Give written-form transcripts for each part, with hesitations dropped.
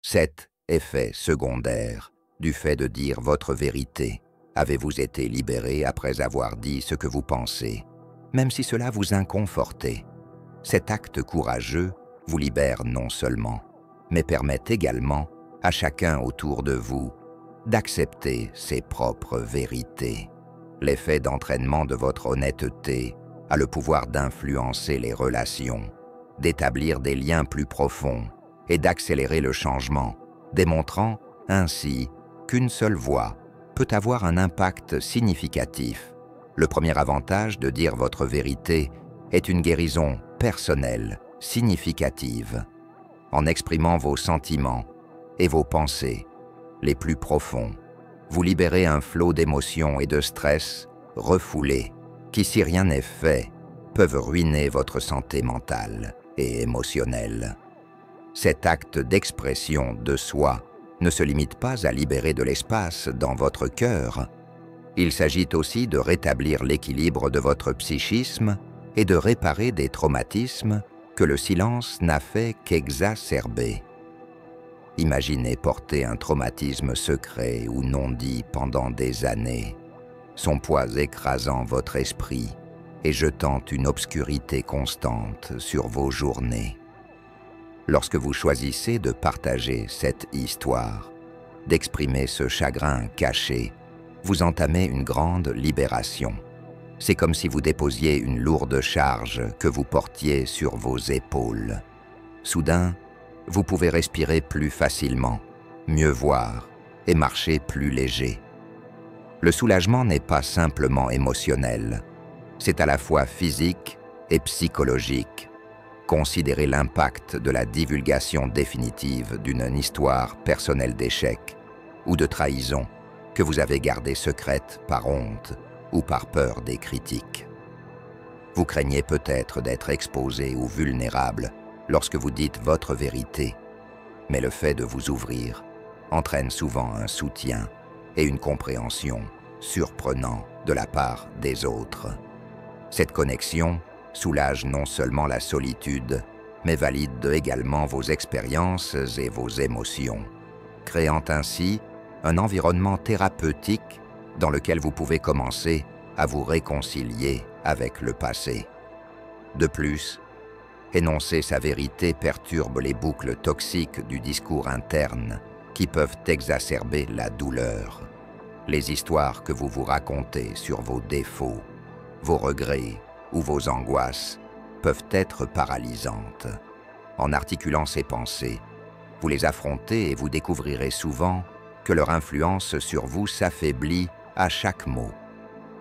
Cet effet secondaire du fait de dire votre vérité. Avez-vous été libéré après avoir dit ce que vous pensez, même si cela vous inconfortait? Cet acte courageux vous libère non seulement, mais permet également à chacun autour de vous d'accepter ses propres vérités. L'effet d'entraînement de votre honnêteté a le pouvoir d'influencer les relations, d'établir des liens plus profonds et d'accélérer le changement, démontrant ainsi qu'une seule voix peut avoir un impact significatif. Le premier avantage de dire votre vérité est une guérison personnelle, significative. En exprimant vos sentiments et vos pensées les plus profonds, vous libérez un flot d'émotions et de stress refoulés qui, si rien n'est fait, peuvent ruiner votre santé mentale et émotionnelle. Cet acte d'expression de soi ne se limite pas à libérer de l'espace dans votre cœur. Il s'agit aussi de rétablir l'équilibre de votre psychisme et de réparer des traumatismes que le silence n'a fait qu'exacerber. Imaginez porter un traumatisme secret ou non dit pendant des années, son poids écrasant votre esprit et jetant une obscurité constante sur vos journées. Lorsque vous choisissez de partager cette histoire, d'exprimer ce chagrin caché, vous entamez une grande libération. C'est comme si vous déposiez une lourde charge que vous portiez sur vos épaules. Soudain, vous pouvez respirer plus facilement, mieux voir et marcher plus léger. Le soulagement n'est pas simplement émotionnel, c'est à la fois physique et psychologique. Considérez l'impact de la divulgation définitive d'une histoire personnelle d'échec ou de trahison que vous avez gardée secrète par honte ou par peur des critiques. Vous craignez peut-être d'être exposé ou vulnérable lorsque vous dites votre vérité, mais le fait de vous ouvrir entraîne souvent un soutien et une compréhension surprenants de la part des autres. Cette connexion soulage non seulement la solitude, mais valide également vos expériences et vos émotions, créant ainsi un environnement thérapeutique dans lequel vous pouvez commencer à vous réconcilier avec le passé. De plus, énoncer sa vérité perturbe les boucles toxiques du discours interne qui peuvent exacerber la douleur. Les histoires que vous vous racontez sur vos défauts, vos regrets ou vos angoisses peuvent être paralysantes. En articulant ces pensées, vous les affrontez et vous découvrirez souvent que leur influence sur vous s'affaiblit à chaque mot.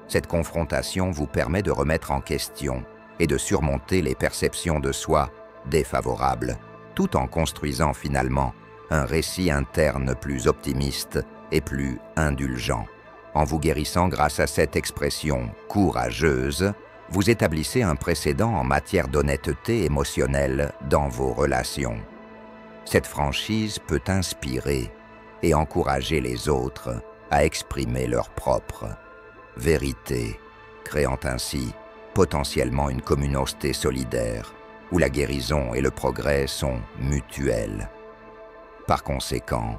Cette confrontation vous permet de remettre en question et de surmonter les perceptions de soi défavorables, tout en construisant finalement un récit interne plus optimiste et plus indulgent. En vous guérissant grâce à cette expression courageuse, vous établissez un précédent en matière d'honnêteté émotionnelle dans vos relations. Cette franchise peut inspirer et encourager les autres à exprimer leur propre vérité, créant ainsi potentiellement une communauté solidaire où la guérison et le progrès sont mutuels. Par conséquent,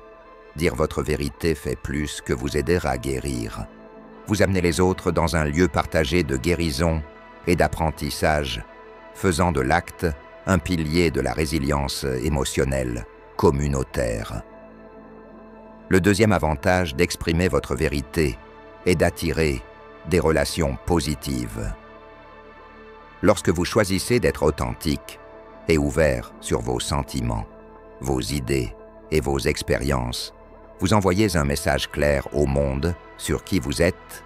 dire votre vérité fait plus que vous aider à guérir. Vous amenez les autres dans un lieu partagé de guérison et d'apprentissage, faisant de l'acte un pilier de la résilience émotionnelle communautaire. Le deuxième avantage d'exprimer votre vérité est d'attirer des relations positives. Lorsque vous choisissez d'être authentique et ouvert sur vos sentiments, vos idées et vos expériences, vous envoyez un message clair au monde sur qui vous êtes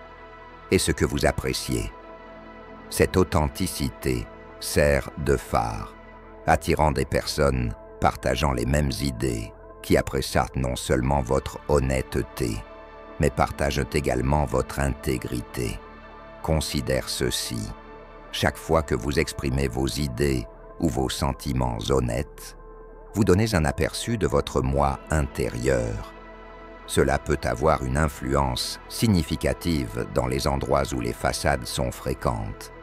et ce que vous appréciez. Cette authenticité sert de phare, attirant des personnes partageant les mêmes idées qui apprécient non seulement votre honnêteté, mais partagent également votre intégrité. Considère ceci: chaque fois que vous exprimez vos idées ou vos sentiments honnêtes, vous donnez un aperçu de votre moi intérieur. Cela peut avoir une influence significative dans les endroits où les façades sont fréquentes,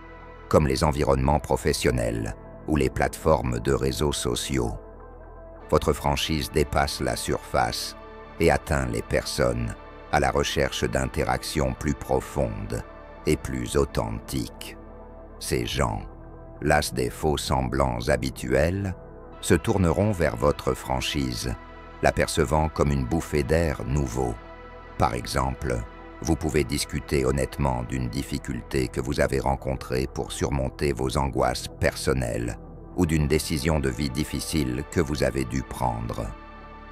comme les environnements professionnels ou les plateformes de réseaux sociaux. votre franchise dépasse la surface et atteint les personnes à la recherche d'interactions plus profondes et plus authentiques. Ces gens, las des faux semblants habituels, se tourneront vers votre franchise, l'apercevant comme une bouffée d'air nouveau. Par exemple, vous pouvez discuter honnêtement d'une difficulté que vous avez rencontrée pour surmonter vos angoisses personnelles ou d'une décision de vie difficile que vous avez dû prendre.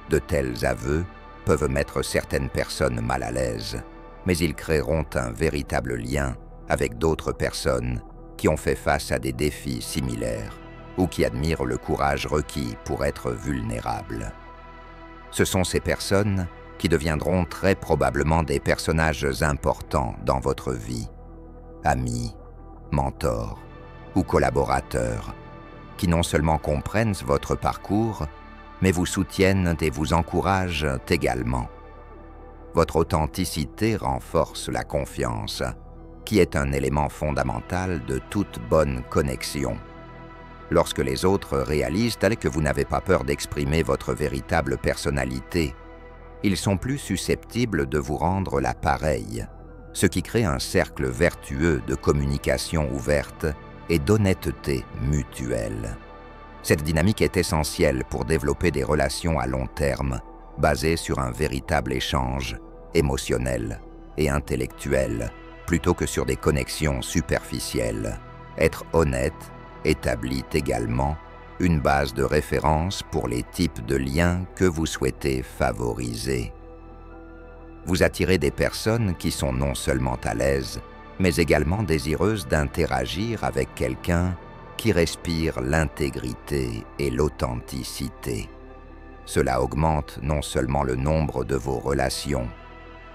De tels aveux peuvent mettre certaines personnes mal à l'aise, mais ils créeront un véritable lien avec d'autres personnes qui ont fait face à des défis similaires ou qui admirent le courage requis pour être vulnérables. Ce sont ces personnes qui deviendront très probablement des personnages importants dans votre vie, amis, mentors ou collaborateurs, qui non seulement comprennent votre parcours, mais vous soutiennent et vous encouragent également. Votre authenticité renforce la confiance, qui est un élément fondamental de toute bonne connexion. Lorsque les autres réalisent que vous n'avez pas peur d'exprimer votre véritable personnalité, ils sont plus susceptibles de vous rendre l'appareil, ce qui crée un cercle vertueux de communication ouverte et d'honnêteté mutuelle. Cette dynamique est essentielle pour développer des relations à long terme, basées sur un véritable échange émotionnel et intellectuel, plutôt que sur des connexions superficielles. Être honnête établit également une base de référence pour les types de liens que vous souhaitez favoriser. Vous attirez des personnes qui sont non seulement à l'aise, mais également désireuses d'interagir avec quelqu'un qui respire l'intégrité et l'authenticité. Cela augmente non seulement le nombre de vos relations,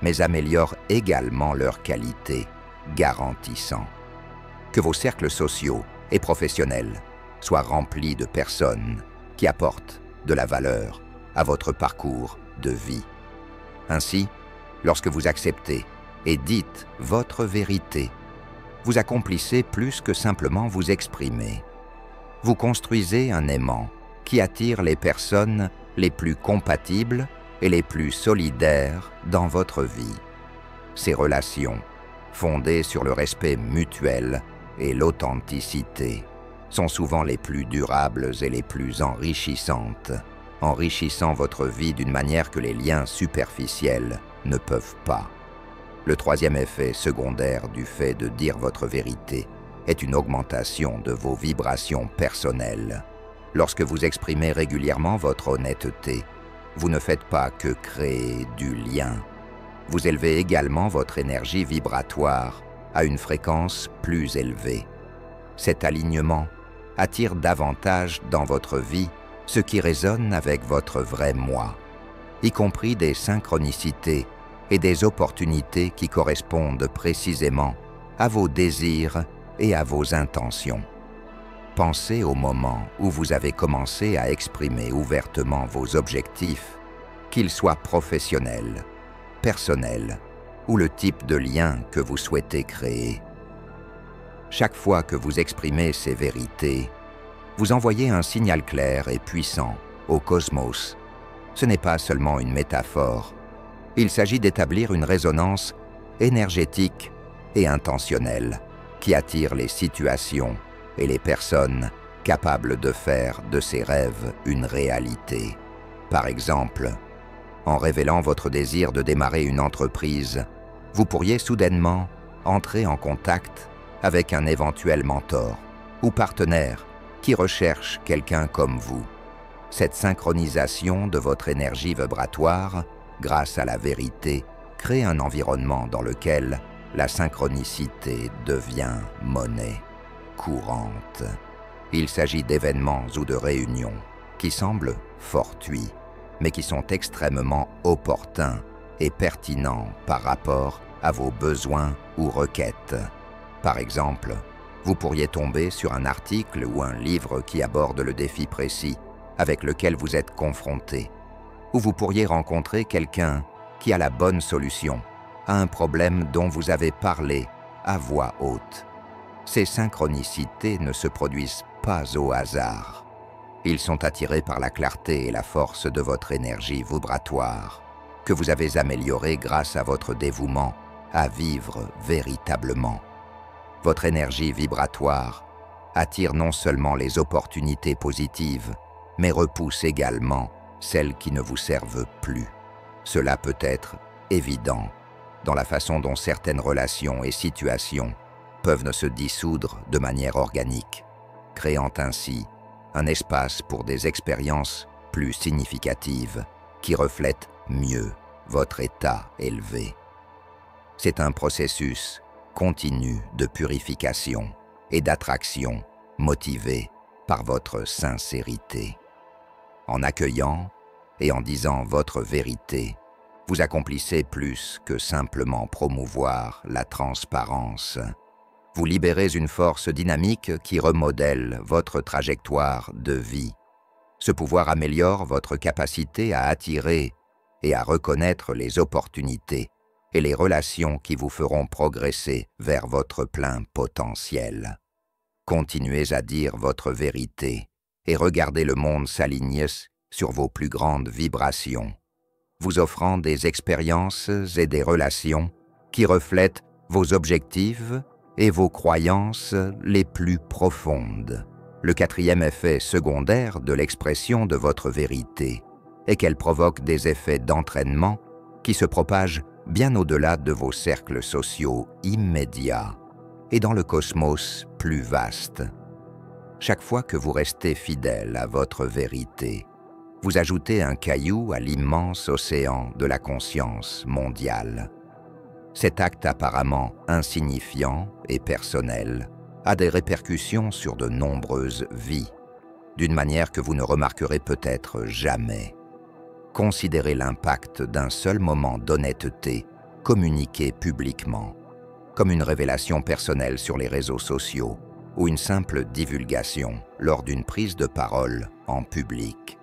mais améliore également leur qualité, garantissant que vos cercles sociaux et professionnels soient remplis de personnes qui apportent de la valeur à votre parcours de vie. Ainsi, lorsque vous acceptez et dites votre vérité, vous accomplissez plus que simplement vous exprimer. Vous construisez un aimant qui attire les personnes les plus compatibles et les plus solidaires dans votre vie. Ces relations, fondées sur le respect mutuel et l'authenticité, sont souvent les plus durables et les plus enrichissantes, enrichissant votre vie d'une manière que les liens superficiels ne peuvent pas. Le troisième effet secondaire du fait de dire votre vérité est une augmentation de vos vibrations personnelles. Lorsque vous exprimez régulièrement votre honnêteté, vous ne faites pas que créer du lien. Vous élevez également votre énergie vibratoire à une fréquence plus élevée. Cet alignement attire davantage dans votre vie ce qui résonne avec votre vrai moi, y compris des synchronicités et des opportunités qui correspondent précisément à vos désirs et à vos intentions. Pensez au moment où vous avez commencé à exprimer ouvertement vos objectifs, qu'ils soient professionnels, personnels ou le type de lien que vous souhaitez créer. Chaque fois que vous exprimez ces vérités, vous envoyez un signal clair et puissant au cosmos. Ce n'est pas seulement une métaphore. Il s'agit d'établir une résonance énergétique et intentionnelle qui attire les situations et les personnes capables de faire de ces rêves une réalité. Par exemple, en révélant votre désir de démarrer une entreprise, vous pourriez soudainement entrer en contact avec un éventuel mentor ou partenaire qui recherche quelqu'un comme vous. Cette synchronisation de votre énergie vibratoire, grâce à la vérité, crée un environnement dans lequel la synchronicité devient monnaie courante. Il s'agit d'événements ou de réunions qui semblent fortuits, mais qui sont extrêmement opportuns et pertinents par rapport à vos besoins ou requêtes. Par exemple, vous pourriez tomber sur un article ou un livre qui aborde le défi précis avec lequel vous êtes confronté, ou vous pourriez rencontrer quelqu'un qui a la bonne solution à un problème dont vous avez parlé à voix haute. Ces synchronicités ne se produisent pas au hasard. Ils sont attirés par la clarté et la force de votre énergie vibratoire, que vous avez améliorée grâce à votre dévouement à vivre véritablement. Votre énergie vibratoire attire non seulement les opportunités positives, mais repousse également celles qui ne vous servent plus. Cela peut être évident dans la façon dont certaines relations et situations peuvent se dissoudre de manière organique, créant ainsi un espace pour des expériences plus significatives qui reflètent mieux votre état élevé. C'est un processus continu de purification et d'attraction motivé par votre sincérité. En accueillant et en disant votre vérité, vous accomplissez plus que simplement promouvoir la transparence. Vous libérez une force dynamique qui remodèle votre trajectoire de vie. Ce pouvoir améliore votre capacité à attirer et à reconnaître les opportunités et les relations qui vous feront progresser vers votre plein potentiel. Continuez à dire votre vérité et regardez le monde s'aligner sur vos plus grandes vibrations, vous offrant des expériences et des relations qui reflètent vos objectifs et vos croyances les plus profondes. Le quatrième effet secondaire de l'expression de votre vérité est qu'elle provoque des effets d'entraînement qui se propagent bien au-delà de vos cercles sociaux immédiats et dans le cosmos plus vaste. Chaque fois que vous restez fidèle à votre vérité, vous ajoutez un caillou à l'immense océan de la conscience mondiale. Cet acte apparemment insignifiant et personnel a des répercussions sur de nombreuses vies, d'une manière que vous ne remarquerez peut-être jamais. Considérez l'impact d'un seul moment d'honnêteté communiqué publiquement, comme une révélation personnelle sur les réseaux sociaux ou une simple divulgation lors d'une prise de parole en public.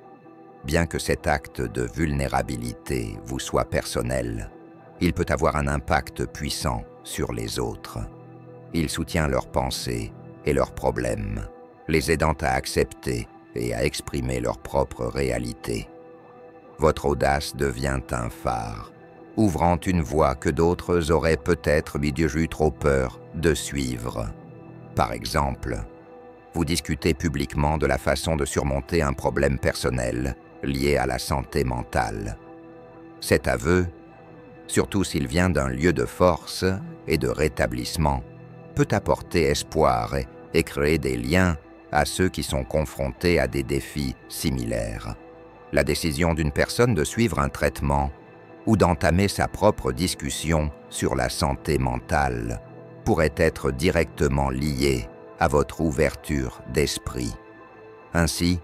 Bien que cet acte de vulnérabilité vous soit personnel, il peut avoir un impact puissant sur les autres. Il soutient leurs pensées et leurs problèmes, les aidant à accepter et à exprimer leur propre réalité. Votre audace devient un phare, ouvrant une voie que d'autres auraient peut-être eu trop peur de suivre. Par exemple, vous discutez publiquement de la façon de surmonter un problème personnel lié à la santé mentale. Cet aveu, surtout s'il vient d'un lieu de force et de rétablissement, peut apporter espoir et créer des liens à ceux qui sont confrontés à des défis similaires. La décision d'une personne de suivre un traitement ou d'entamer sa propre discussion sur la santé mentale pourrait être directement liée à votre ouverture d'esprit. Ainsi,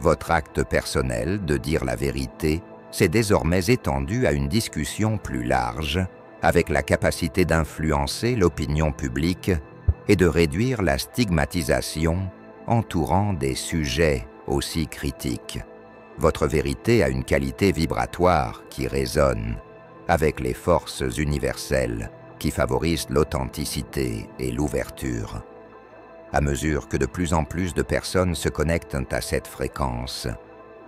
votre acte personnel de dire la vérité s'est désormais étendu à une discussion plus large, avec la capacité d'influencer l'opinion publique et de réduire la stigmatisation entourant des sujets aussi critiques. Votre vérité a une qualité vibratoire qui résonne avec les forces universelles qui favorisent l'authenticité et l'ouverture. À mesure que de plus en plus de personnes se connectent à cette fréquence,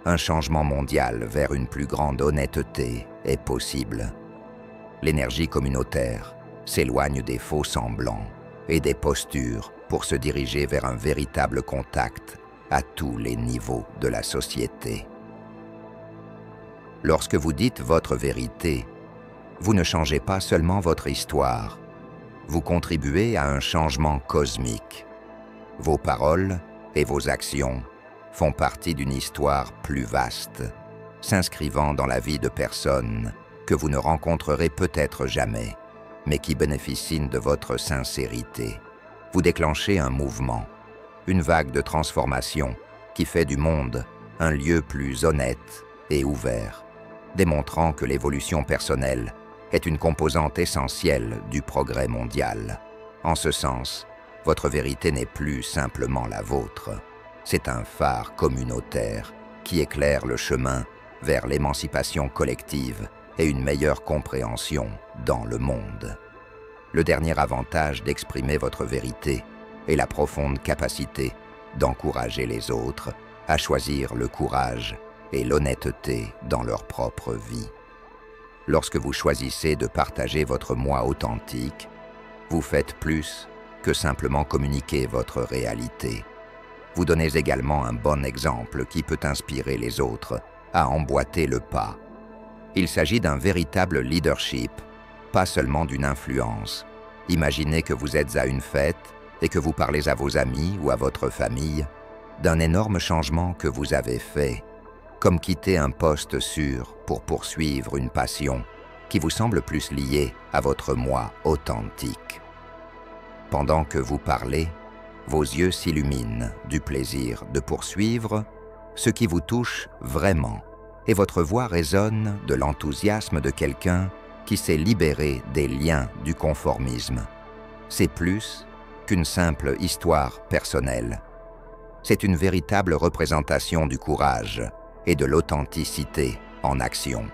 un changement mondial vers une plus grande honnêteté est possible. L'énergie communautaire s'éloigne des faux semblants et des postures pour se diriger vers un véritable contact à tous les niveaux de la société. Lorsque vous dites votre vérité, vous ne changez pas seulement votre histoire, vous contribuez à un changement cosmique. Vos paroles et vos actions font partie d'une histoire plus vaste, s'inscrivant dans la vie de personnes que vous ne rencontrerez peut-être jamais, mais qui bénéficient de votre sincérité. Vous déclenchez un mouvement, une vague de transformation qui fait du monde un lieu plus honnête et ouvert, démontrant que l'évolution personnelle est une composante essentielle du progrès mondial. En ce sens, votre vérité n'est plus simplement la vôtre, c'est un phare communautaire qui éclaire le chemin vers l'émancipation collective et une meilleure compréhension dans le monde. Le dernier avantage d'exprimer votre vérité est la profonde capacité d'encourager les autres à choisir le courage et l'honnêteté dans leur propre vie. Lorsque vous choisissez de partager votre moi authentique, vous faites plus que simplement communiquer votre réalité. Vous donnez également un bon exemple qui peut inspirer les autres à emboîter le pas. Il s'agit d'un véritable leadership, pas seulement d'une influence. Imaginez que vous êtes à une fête et que vous parlez à vos amis ou à votre famille d'un énorme changement que vous avez fait, comme quitter un poste sûr pour poursuivre une passion qui vous semble plus liée à votre moi authentique. Pendant que vous parlez, vos yeux s'illuminent du plaisir de poursuivre ce qui vous touche vraiment, et votre voix résonne de l'enthousiasme de quelqu'un qui s'est libéré des liens du conformisme. C'est plus qu'une simple histoire personnelle. C'est une véritable représentation du courage et de l'authenticité en action.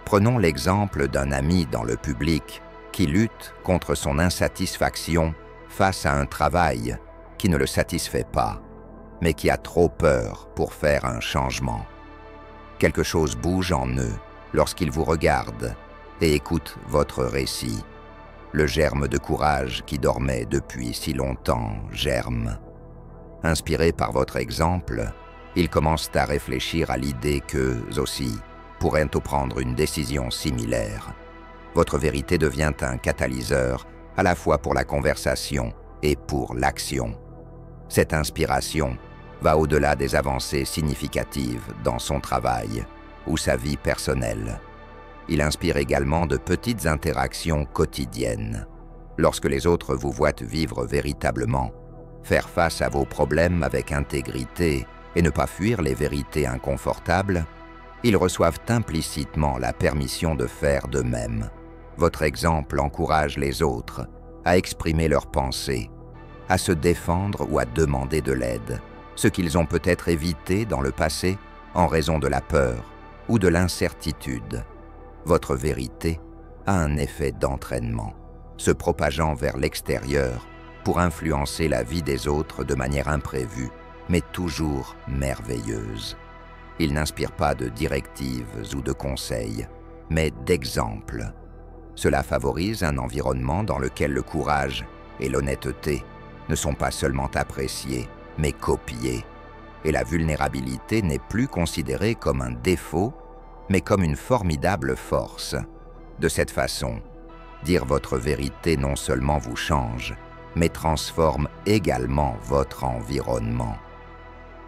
Prenons l'exemple d'un ami dans le public qui lutte contre son insatisfaction face à un travail qui ne le satisfait pas, mais qui a trop peur pour faire un changement. Quelque chose bouge en eux lorsqu'ils vous regardent et écoutent votre récit. Le germe de courage qui dormait depuis si longtemps germe. Inspirés par votre exemple, ils commencent à réfléchir à l'idée qu'eux aussi pourraient prendre une décision similaire. Votre vérité devient un catalyseur à la fois pour la conversation et pour l'action. Cette inspiration va au-delà des avancées significatives dans son travail ou sa vie personnelle. Il inspire également de petites interactions quotidiennes. Lorsque les autres vous voient vivre véritablement, faire face à vos problèmes avec intégrité et ne pas fuir les vérités inconfortables, ils reçoivent implicitement la permission de faire de même. Votre exemple encourage les autres à exprimer leurs pensées, à se défendre ou à demander de l'aide, ce qu'ils ont peut-être évité dans le passé en raison de la peur ou de l'incertitude. Votre vérité a un effet d'entraînement, se propageant vers l'extérieur pour influencer la vie des autres de manière imprévue, mais toujours merveilleuse. Il n'inspire pas de directives ou de conseils, mais d'exemples. Cela favorise un environnement dans lequel le courage et l'honnêteté ne sont pas seulement appréciés, mais copiés, et la vulnérabilité n'est plus considérée comme un défaut, mais comme une formidable force. De cette façon, dire votre vérité non seulement vous change, mais transforme également votre environnement.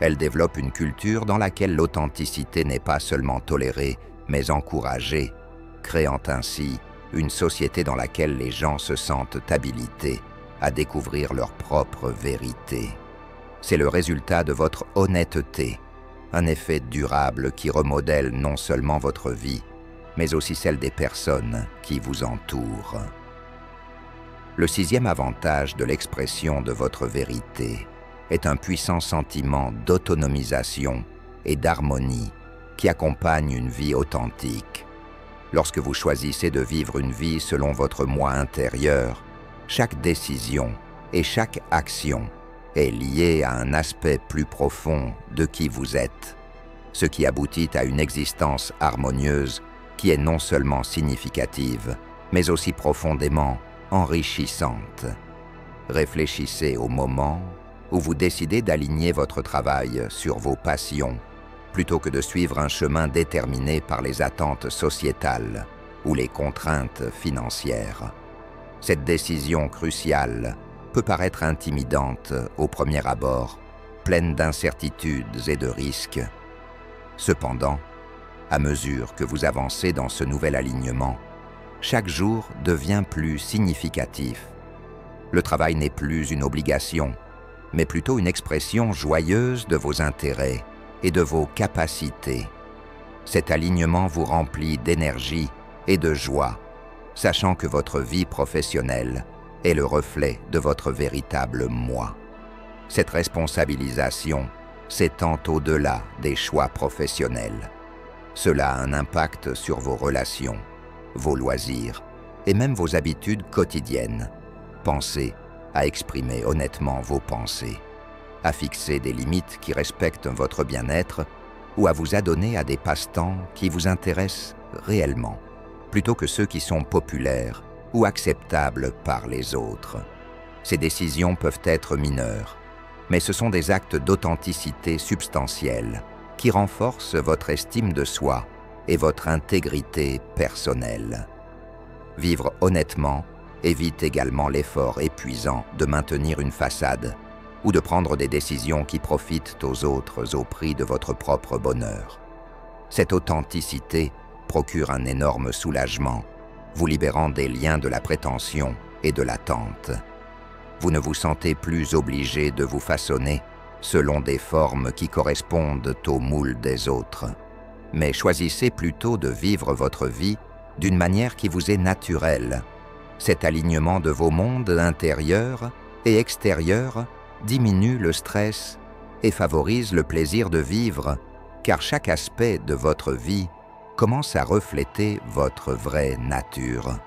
Elle développe une culture dans laquelle l'authenticité n'est pas seulement tolérée, mais encouragée, créant ainsi une société dans laquelle les gens se sentent habilités à découvrir leur propre vérité. C'est le résultat de votre honnêteté, un effet durable qui remodèle non seulement votre vie, mais aussi celle des personnes qui vous entourent. Le sixième avantage de l'expression de votre vérité est un puissant sentiment d'autonomisation et d'harmonie qui accompagne une vie authentique. Lorsque vous choisissez de vivre une vie selon votre moi intérieur, chaque décision et chaque action est liée à un aspect plus profond de qui vous êtes, ce qui aboutit à une existence harmonieuse qui est non seulement significative, mais aussi profondément enrichissante. Réfléchissez au moment où vous décidez d'aligner votre travail sur vos passions, plutôt que de suivre un chemin déterminé par les attentes sociétales ou les contraintes financières. Cette décision cruciale peut paraître intimidante au premier abord, pleine d'incertitudes et de risques. Cependant, à mesure que vous avancez dans ce nouvel alignement, chaque jour devient plus significatif. Le travail n'est plus une obligation, mais plutôt une expression joyeuse de vos intérêts et de vos capacités. Cet alignement vous remplit d'énergie et de joie, sachant que votre vie professionnelle est le reflet de votre véritable moi. Cette responsabilisation s'étend au-delà des choix professionnels. Cela a un impact sur vos relations, vos loisirs et même vos habitudes quotidiennes. Pensez à exprimer honnêtement vos pensées. à fixer des limites qui respectent votre bien-être ou à vous adonner à des passe-temps qui vous intéressent réellement, plutôt que ceux qui sont populaires ou acceptables par les autres. Ces décisions peuvent être mineures, mais ce sont des actes d'authenticité substantiels qui renforcent votre estime de soi et votre intégrité personnelle. Vivre honnêtement évite également l'effort épuisant de maintenir une façade ou de prendre des décisions qui profitent aux autres au prix de votre propre bonheur. Cette authenticité procure un énorme soulagement, vous libérant des liens de la prétention et de l'attente. Vous ne vous sentez plus obligé de vous façonner selon des formes qui correspondent au moule des autres, mais choisissez plutôt de vivre votre vie d'une manière qui vous est naturelle. Cet alignement de vos mondes intérieurs et extérieurs diminue le stress et favorise le plaisir de vivre, car chaque aspect de votre vie commence à refléter votre vraie nature.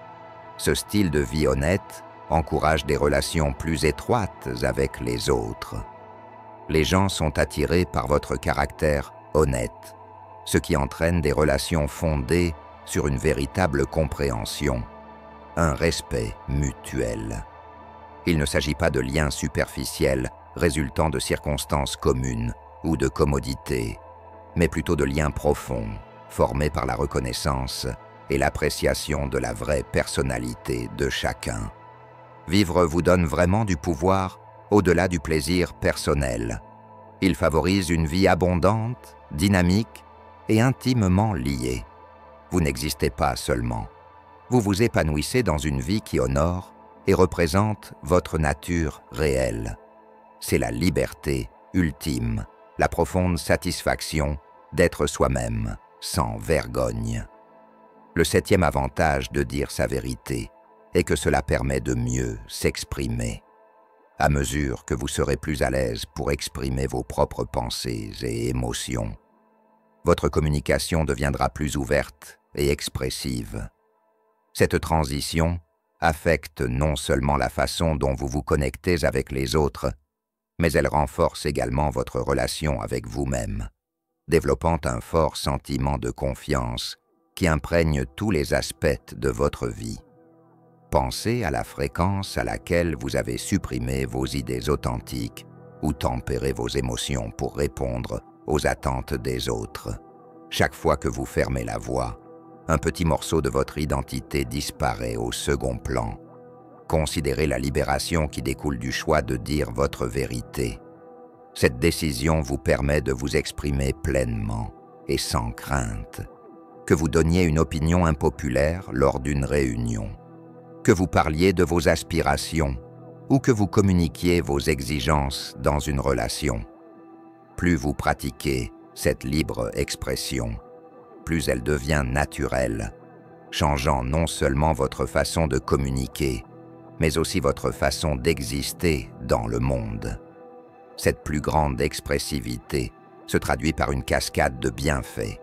Ce style de vie honnête encourage des relations plus étroites avec les autres. Les gens sont attirés par votre caractère honnête, ce qui entraîne des relations fondées sur une véritable compréhension, un respect mutuel. Il ne s'agit pas de liens superficiels résultant de circonstances communes ou de commodités, mais plutôt de liens profonds, formés par la reconnaissance et l'appréciation de la vraie personnalité de chacun. Vivre vous donne vraiment du pouvoir au-delà du plaisir personnel. Il favorise une vie abondante, dynamique et intimement liée. Vous n'existez pas seulement. Vous vous épanouissez dans une vie qui honore et représente votre nature réelle. C'est la liberté ultime, la profonde satisfaction d'être soi-même, sans vergogne. Le 7e avantage de dire sa vérité est que cela permet de mieux s'exprimer. À mesure que vous serez plus à l'aise pour exprimer vos propres pensées et émotions, votre communication deviendra plus ouverte et expressive. Cette transition affecte non seulement la façon dont vous vous connectez avec les autres, mais elle renforce également votre relation avec vous-même, développant un fort sentiment de confiance qui imprègne tous les aspects de votre vie. Pensez à la fréquence à laquelle vous avez supprimé vos idées authentiques ou tempéré vos émotions pour répondre aux attentes des autres. Chaque fois que vous fermez la voie, un petit morceau de votre identité disparaît au second plan. Considérez la libération qui découle du choix de dire votre vérité. Cette décision vous permet de vous exprimer pleinement et sans crainte. Que vous donniez une opinion impopulaire lors d'une réunion, que vous parliez de vos aspirations ou que vous communiquiez vos exigences dans une relation. Plus vous pratiquez cette libre expression, plus elle devient naturelle, changeant non seulement votre façon de communiquer, mais aussi votre façon d'exister dans le monde. Cette plus grande expressivité se traduit par une cascade de bienfaits.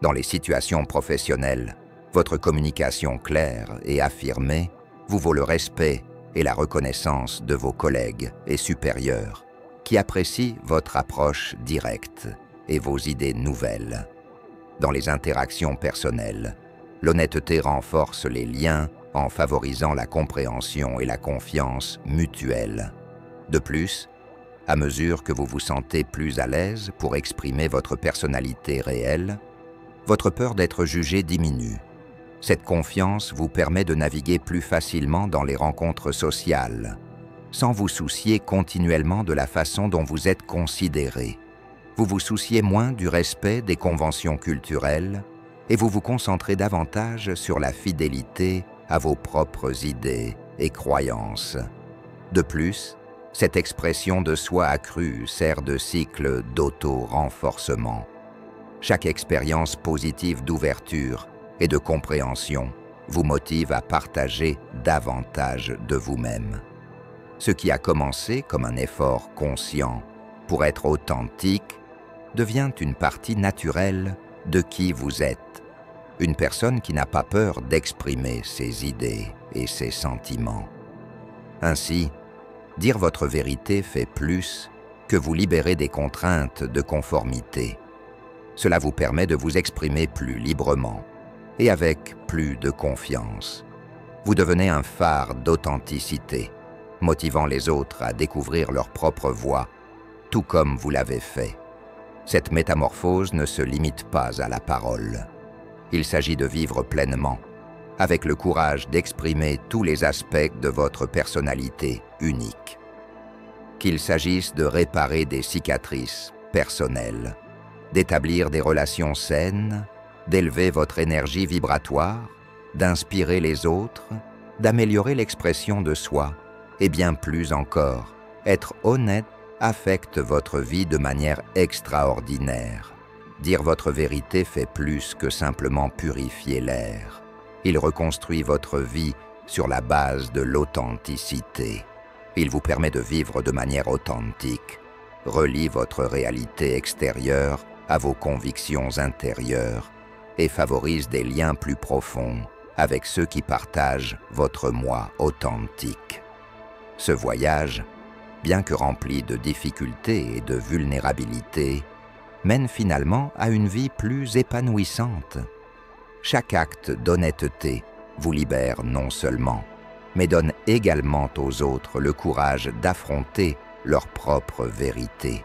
Dans les situations professionnelles, votre communication claire et affirmée vous vaut le respect et la reconnaissance de vos collègues et supérieurs, qui apprécient votre approche directe et vos idées nouvelles. Dans les interactions personnelles, l'honnêteté renforce les liens en favorisant la compréhension et la confiance mutuelle. De plus, à mesure que vous vous sentez plus à l'aise pour exprimer votre personnalité réelle, votre peur d'être jugé diminue. Cette confiance vous permet de naviguer plus facilement dans les rencontres sociales, sans vous soucier continuellement de la façon dont vous êtes considéré. Vous vous souciez moins du respect des conventions culturelles et vous vous concentrez davantage sur la fidélité à vos propres idées et croyances. De plus, cette expression de soi accrue sert de cycle d'auto-renforcement. Chaque expérience positive d'ouverture et de compréhension vous motive à partager davantage de vous-même. Ce qui a commencé comme un effort conscient pour être authentique devient une partie naturelle de qui vous êtes, une personne qui n'a pas peur d'exprimer ses idées et ses sentiments. Ainsi, dire votre vérité fait plus que vous libérez des contraintes de conformité. Cela vous permet de vous exprimer plus librement et avec plus de confiance. Vous devenez un phare d'authenticité, motivant les autres à découvrir leur propre voie, tout comme vous l'avez fait. Cette métamorphose ne se limite pas à la parole. Il s'agit de vivre pleinement, avec le courage d'exprimer tous les aspects de votre personnalité unique. Qu'il s'agisse de réparer des cicatrices personnelles, d'établir des relations saines, d'élever votre énergie vibratoire, d'inspirer les autres, d'améliorer l'expression de soi, et bien plus encore, être honnête affecte votre vie de manière extraordinaire. Dire votre vérité fait plus que simplement purifier l'air. Il reconstruit votre vie sur la base de l'authenticité. Il vous permet de vivre de manière authentique, relie votre réalité extérieure à vos convictions intérieures et favorise des liens plus profonds avec ceux qui partagent votre moi authentique. Ce voyage, bien que rempli de difficultés et de vulnérabilités, mène finalement à une vie plus épanouissante. Chaque acte d'honnêteté vous libère non seulement, mais donne également aux autres le courage d'affronter leur propre vérité.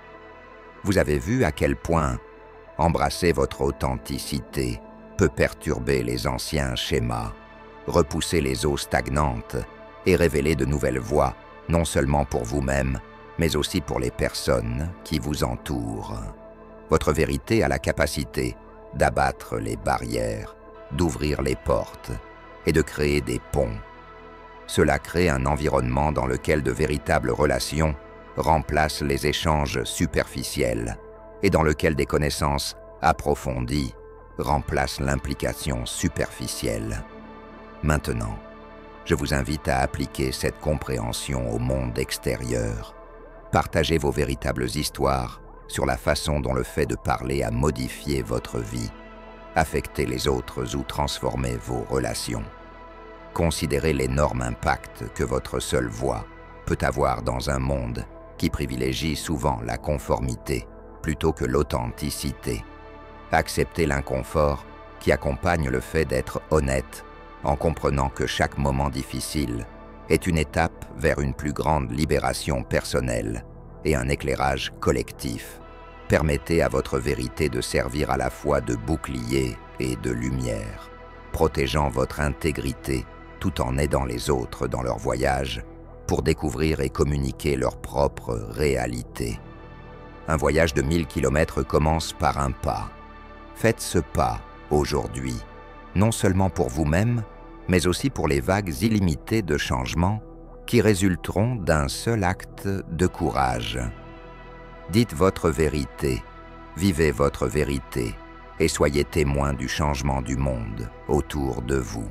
Vous avez vu à quel point embrasser votre authenticité peut perturber les anciens schémas, repousser les eaux stagnantes et révéler de nouvelles voies, non seulement pour vous-même, mais aussi pour les personnes qui vous entourent. Votre vérité a la capacité d'abattre les barrières, d'ouvrir les portes et de créer des ponts. Cela crée un environnement dans lequel de véritables relations remplacent les échanges superficiels et dans lequel des connaissances approfondies remplacent l'implication superficielle. Maintenant, je vous invite à appliquer cette compréhension au monde extérieur. Partagez vos véritables histoires sur la façon dont le fait de parler a modifié votre vie, affecté les autres ou transformé vos relations. Considérez l'énorme impact que votre seule voix peut avoir dans un monde qui privilégie souvent la conformité plutôt que l'authenticité. Acceptez l'inconfort qui accompagne le fait d'être honnête en comprenant que chaque moment difficile est une étape vers une plus grande libération personnelle et un éclairage collectif. Permettez à votre vérité de servir à la fois de bouclier et de lumière, protégeant votre intégrité tout en aidant les autres dans leur voyage pour découvrir et communiquer leur propre réalité. Un voyage de 1000 km commence par un pas. Faites ce pas aujourd'hui, non seulement pour vous-même, mais aussi pour les vagues illimitées de changements qui résulteront d'un seul acte de courage. Dites votre vérité, vivez votre vérité et soyez témoins du changement du monde autour de vous.